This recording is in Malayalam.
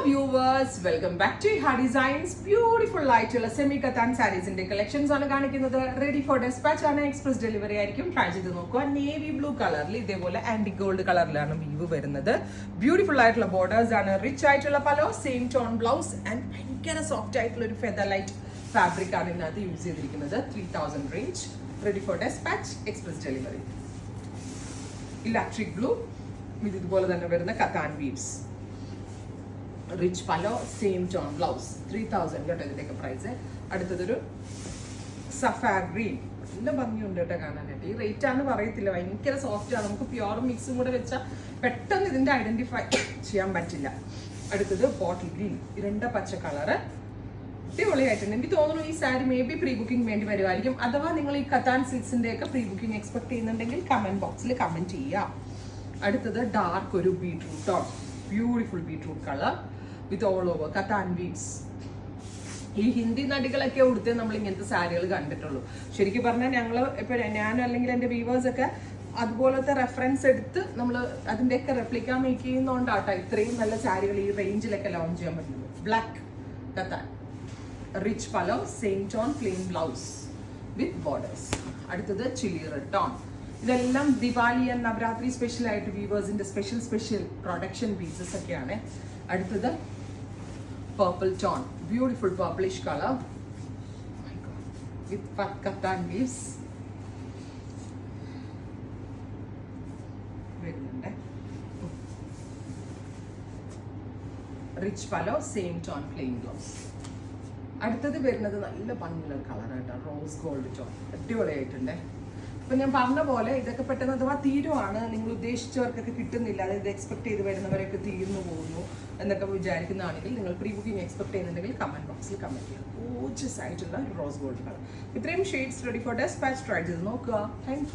വ്യൂവേഴ്സ്, വെൽക്കം ബാക്ക് ടു ഹാ ഡിസൈൻസ്. ബ്യൂട്ടിഫുൾ ആയിട്ടുള്ള സെമി കത്താൻ സാരീസിന്റെ കളക്ഷൻസ് ആണ് കാണിക്കുന്നത്. റെഡി ഫോർ ഡെസ്പാച്ച് ആണ്. എക്സ്പ്രസ് ഡെലിവറി ആയിരിക്കും. ട്രൈ ചെയ്ത് നോക്കുക. നേവി ബ്ലൂ കളറിൽ ഇതേപോലെ ആന്റി ഗോൾഡ് കളറിലാണ് വീവ് വരുന്നത്. ബ്യൂട്ടിഫുൾ ആയിട്ടുള്ള ബോർഡേഴ്സ് ആണ്. റിച്ച് ആയിട്ടുള്ള പലോ, സെയിം ടോൺ ബ്ലൗസ് ആൻഡ് ഭയങ്കര സോഫ്റ്റ് ആയിട്ടുള്ള ഒരു ഫെദർ ലൈറ്റ് ഫാബ്രിക് ആണ് ഇതിനകത്ത് യൂസ് ചെയ്തിരിക്കുന്നത്. 3000 range. Ready for dispatch, express delivery. Electric blue, ഇതുപോലെ തന്നെ വരുന്ന കത്താൻ weaves. Rich pallu, same tone blouse. 3000 കേട്ടോ ഇതിന്റെയൊക്കെ പ്രൈസ്. അടുത്തതൊരു സഫാർ ഗ്രീൻ. നല്ല ഭംഗിയുണ്ട് കേട്ടോ കാണാനായിട്ട്. ഈ റേറ്റ് ആണ് പറയത്തില്ല, ഭയങ്കര സോഫ്റ്റ് ആണ്. നമുക്ക് പ്യോറും മിക്സും കൂടെ വെച്ചാൽ പെട്ടെന്ന് ഇതിന്റെ ഐഡന്റിഫൈ ചെയ്യാൻ പറ്റില്ല. അടുത്തത് ബോട്ടിൽ ഗ്രീൻ, ഇരുണ്ട പച്ച കളറ്. അടിപൊളിയായിട്ടുണ്ട്. എനിക്ക് തോന്നുന്നു ഈ sari may be pre booking വേണ്ടി വരുമായിരിക്കും. അഥവാ നിങ്ങൾ ഈ കത്താൻ സിൽക്സിന്റെ ഒക്കെ പ്രീ ബുക്കിംഗ് എക്സ്പെക്ട് ചെയ്യുന്നുണ്ടെങ്കിൽ കമന്റ് ബോക്സിൽ കമന്റ് ചെയ്യാം. അടുത്തത് ഡാർക്ക് ഒരു beetroot tone, beautiful beetroot colour with all over katan weaves. ഈ ഹിന്ദി നടികളൊക്കെ ഉടുത്തേ നമ്മൾ ഇങ്ങനത്തെ സാരികൾ കണ്ടിട്ടുള്ളൂ. ശരിക്കും പറഞ്ഞാൽ ഞങ്ങൾ ഇപ്പൊ ഞാൻ അല്ലെങ്കിൽ എൻ്റെ വീവേഴ്സ് ഒക്കെ അതുപോലത്തെ റെഫറൻസ് എടുത്ത് നമ്മൾ അതിൻ്റെയൊക്കെ റെപ്ലിക്ക മേക്ക് ചെയ്യുന്നതുകൊണ്ടാട്ടോ ഇത്രയും നല്ല സാരികൾ ഈ റേഞ്ചിലൊക്കെ ലോഞ്ച് ചെയ്യാൻ പറ്റുന്നത്. Black katan, rich pallu, same tone plain blouse with borders. അടുത്തത് ചില്ലി റെഡ് ടോൺ. ഇതെല്ലാം ദിവാലി ആൻഡ് നവരാത്രി സ്പെഷ്യൽ ആയിട്ട് വീവേഴ്സിന്റെ സ്പെഷ്യൽ പ്രൊഡക്ഷൻ പീസസ് ഒക്കെയാണ്. അടുത്തത് purple tone, beautiful purplish colour with katan weaves വരുന്നുണ്ട്. Rich pallu, same tone plain blouse. അടുത്തത് വരുന്നത് നല്ല ഭംഗിയുള്ള കളർ ആയിട്ടാണ്, റോസ് ഗോൾഡ് ടോൺ. അടിപൊളിയായിട്ടുണ്ട്. അപ്പൊ ഞാൻ പറഞ്ഞ പോലെ ഇതൊക്കെ പെട്ടെന്ന് അഥവാ തീരുവാണ്, നിങ്ങൾ ഉദ്ദേശിച്ചവർക്കൊക്കെ കിട്ടുന്നില്ല, അതായത് എക്സ്പെക്ട് ചെയ്ത് വരുന്നവരൊക്കെ തീർന്നു പോകുന്നു എന്നൊക്കെ വിചാരിക്കുന്നതാണെങ്കിൽ നിങ്ങൾ പ്രീ ബുക്കിംഗ് എക്സ്പെക്ട് ചെയ്യുന്നുണ്ടെങ്കിൽ കമന്റ് ബോക്സിൽ കമന്റ് ചെയ്യാം. ഗോർജിയസ് ആയിട്ടുള്ള റോസ് ഗോൾഡ് കളർ. ഇത്രയും shades ready for dispatch. Try ചെയ്ത് നോക്കുക. Thank U.